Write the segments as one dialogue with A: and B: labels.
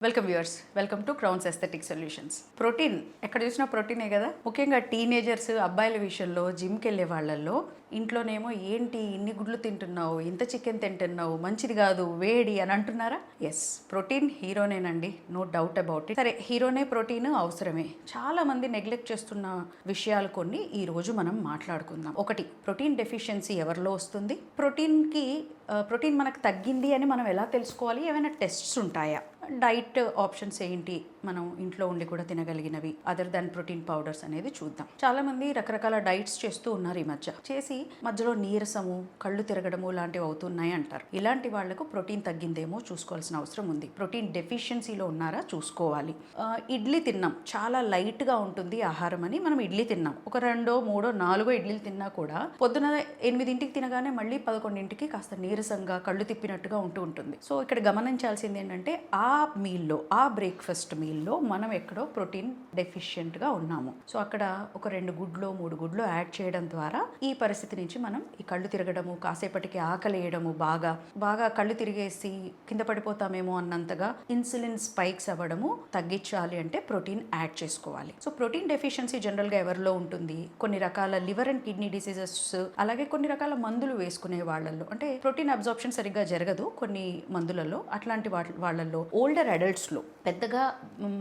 A: Welcome viewers, welcome to crowns aesthetic solutions. Protein ఎక్కడ చూసినా ప్రోటీనే కదా. ముఖ్యంగా టీనేజర్స్ అబ్బాయిల విషయంలో జిమ్కి వెళ్ళే వాళ్ళల్లో ఇంట్లోనేమో ఏంటి ఇన్ని గుడ్లు తింటున్నావు, ఇంత చికెన్ తింటున్నావు, మంచిది కాదు, వేడి అని అంటున్నారా? ఎస్, ప్రోటీన్ హీరోనేనండి, నో డౌట్ అబౌట్ ఇట్. సరే, హీరోనే ప్రోటీన్ అవసరమే. చాలా మంది నెగ్లెక్ట్ చేస్తున్న విషయాలు కొన్ని ఈ రోజు మనం మాట్లాడుకుందాం. ఒకటి, ప్రోటీన్ డెఫిషియన్సీ ఎవరిలో వస్తుంది, ప్రోటీన్ మనకు తగ్గింది అని మనం ఎలా తెలుసుకోవాలి, ఏమైనా టెస్ట్స్ ఉంటాయా, డైట్ ఆప్షన్స్ ఏంటి, మనం ఇంట్లో ఉండి కూడా తినగలిగినవి అదర్ దాన్ ప్రోటీన్ పౌడర్స్ అనేది చూద్దాం. చాలా మంది రకరకాల డైట్స్ చేస్తూ ఉన్నారు ఈ మధ్య. చేసి మధ్యలో నీరసము, కళ్ళు తిరగడము లాంటివి అవుతున్నాయి అంటారు. ఇలాంటి వాళ్లకు ప్రోటీన్ తగ్గిందేమో చూసుకోవాల్సిన అవసరం ఉంది. ప్రోటీన్ డెఫిషియన్సీలో ఉన్నారా చూసుకోవాలి. ఇడ్లీ తిన్నాం, చాలా లైట్గా ఉంటుంది ఆహారం అని మనం ఇడ్లీ తిన్నాం. ఒక 2, 3, 4 ఇడ్లీలు తిన్నా కూడా పొద్దున 8ంటికి తినగానే మళ్ళీ 11ంటికి కాస్త నీరసంగా కళ్ళు తిప్పినట్టుగా ఉంటుంది. సో ఇక్కడ గమనించాల్సింది ఏంటంటే ఆ మీల్లో, ఆ బ్రేక్ఫాస్ట్ మీల్లో మనం ఎక్కడో ప్రోటీన్ డెఫిషియెంట్గా ఉన్నాము. సో అక్కడ ఒక 2 గుడ్లు 3 గుడ్లు యాడ్ చేయడం ద్వారా ఈ పరిస్థితి నుంచి మనం ఈ కళ్ళు తిరగడము, కాసేపటికి ఆకలేయడము, బాగా కళ్ళు తిరిగేసి కింద పడిపోతామేమో అన్నంతగా ఇన్సులిన్ స్పైక్స్ అవ్వడము తగ్గించాలి అంటే ప్రోటీన్ యాడ్ చేసుకోవాలి. సో ప్రోటీన్ డెఫిషియన్సీ జనరల్గా ఎవరిలో ఉంటుంది, కొన్ని రకాల లివర్ అండ్ కిడ్నీ డిసీజెస్, అలాగే కొన్ని రకాల మందులు వేసుకునే వాళ్ళల్లో, అంటే ప్రోటీన్ అబ్జార్ప్షన్ సరిగ్గా జరగదు కొన్ని మందులలో, అట్లాంటి వాళ్ళల్లో, ఓల్డర్ అడల్ట్స్లో, పెద్దగా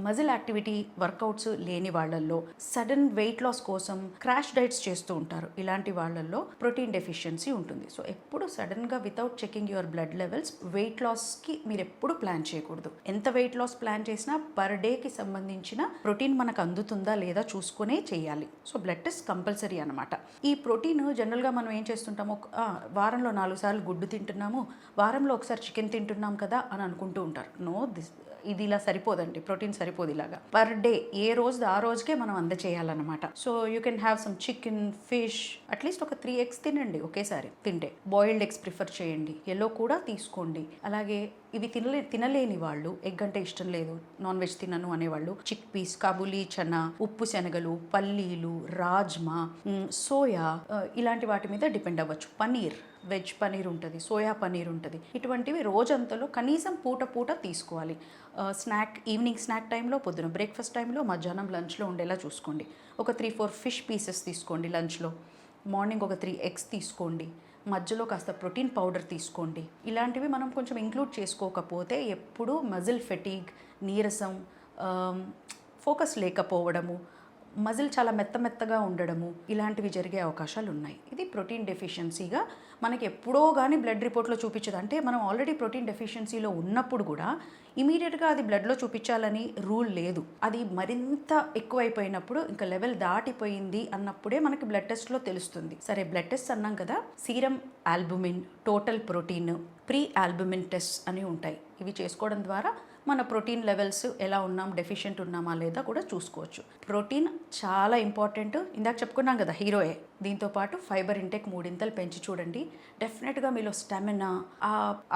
A: మజిల్ యాక్టివిటీ వర్కౌట్స్ లేని వాళ్ళల్లో, సడన్ వెయిట్ లాస్ కోసం క్రాష్ డైట్స్ చేస్తూ ఉంటారు. ఇలాంటి వాళ్ళల్లో ప్రోటీన్ డెఫిషియన్సీ ఉంటుంది. సో ఎప్పుడు సడన్గా without checking your blood levels weight లాస్కి మీరు ఎప్పుడు ప్లాన్ చేయకూడదు. ఎంత వెయిట్ లాస్ ప్లాన్ చేసినా పర్ డేకి సంబంధించిన ప్రోటీన్ మనకు అందుతుందా లేదా చూసుకునే చేయాలి. సో బ్లడ్ టెస్ట్ కంపల్సరీ అనమాట. ఈ ప్రోటీన్ జనరల్గా మనం ఏం చేస్తుంటాము, వారంలో 4 సార్లు గుడ్డు తింటున్నాము, వారంలో ఒకసారి చికెన్ తింటున్నాం కదా అని అనుకుంటూ ఉంటారు. ఇది ఇలా సరిపోదండి, ప్రోటీన్ సరిపోదు. ఇలాగా పర్ డే ఏ రోజు ఆ రోజుకే మనం అందచేయాలన్నమాట. So you can have some chicken, fish, at least ఒక 3 eggs తినండి ఒకేసారి. తింటే బాయిల్డ్ ఎగ్స్ ప్రిఫర్ చేయండి, ఎల్లో కూడా తీసుకోండి. అలాగే ఇవి తినలేని వాళ్ళు, ఎగ్ అంటే ఇష్టం లేదు, నాన్ వెజ్ తినను అనేవాళ్ళు, చిక్ పీస్, కాబూలీ చనా, ఉప్పు శనగలు, పల్లీలు, రాజ్మా, సోయా, ఇలాంటి వాటి మీద డిపెండ్ అవ్వచ్చు. పనీర్, వెజ్ పనీర్ ఉంటుంది, సోయా పనీర్ ఉంటుంది. ఇటువంటివి రోజంతలో కనీసం పూట తీసుకోవాలి. ఈవినింగ్ స్నాక్ టైంలో, పొద్దున బ్రేక్ఫాస్ట్ టైంలో, మధ్యాహ్నం లంచ్లో ఉండేలా చూసుకోండి. ఒక 3-4 ఫిష్ పీసెస్ తీసుకోండి లంచ్లో. మార్నింగ్ ఒక 3 eggs తీసుకోండి. మధ్యలో కాస్త ప్రోటీన్ పౌడర్ తీసుకోండి. ఇలాంటివి మనం కొంచెం ఇంక్లూడ్ చేసుకోకపోతే ఎప్పుడూ మజిల్ ఫెటీగ్, నీరసం, ఫోకస్ లేకపోవడము, మజిల్ చాలా మెత్తగా ఉండడము, ఇలాంటివి జరిగే అవకాశాలు ఉన్నాయి. ఇది ప్రోటీన్ డెఫిషియన్సీగా మనకి ఎప్పుడో కానీ బ్లడ్ రిపోర్ట్లో చూపించదు. అంటే మనం ఆల్రెడీ ప్రోటీన్ డెఫిషియన్సీలో ఉన్నప్పుడు కూడా ఇమీడియట్గా అది బ్లడ్లో చూపించాలని రూల్ లేదు. అది మరింత ఎక్కువైపోయినప్పుడు, ఇంకా లెవెల్ దాటిపోయింది అన్నప్పుడే మనకి బ్లడ్ టెస్ట్లో తెలుస్తుంది. సరే, బ్లడ్ టెస్ట్ అన్నాం కదా, serum albumin, total protein, pre albumin test అని ఉంటాయి. ఇవి చేసుకోవడం ద్వారా మన ప్రోటీన్ లెవెల్స్ ఎలా ఉన్నాం, డెఫిషియెంట్ ఉన్నామా లేదా కూడా చూసుకోవచ్చు. ప్రోటీన్ చాలా ఇంపార్టెంట్. ఇందాక చెప్పుకున్నాం కదా, హీరోయే. దీంతోపాటు ఫైబర్ ఇంటేక్ 3 పెంచి చూడండి. డెఫినెట్గా మీలో స్టామినా,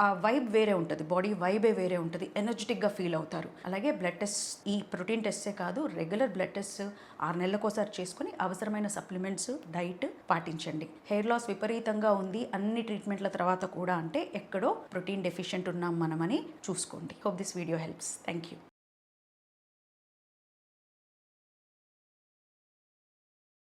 A: ఆ వైబ్ వేరే ఉంటుంది, బాడీ వైబే వేరే ఉంటుంది, ఎనర్జెటిక్గా ఫీల్ అవుతారు. అలాగే బ్లడ్ టెస్ట్, ఈ ప్రోటీన్ టెస్టే కాదు, రెగ్యులర్ బ్లడ్ టెస్ట్ 6 నెలలకోసారి చేసుకుని అవసరమైన సప్లిమెంట్స్, డైట్ పాటించండి. హెయిర్ లాస్ విపరీతంగా ఉంది అన్ని ట్రీట్మెంట్ల తర్వాత కూడా అంటే ఎక్కడో ప్రోటీన్ డెఫిషియెంట్ ఉన్నాం మనమని చూసుకోండి. Hope this video helps. Thank you.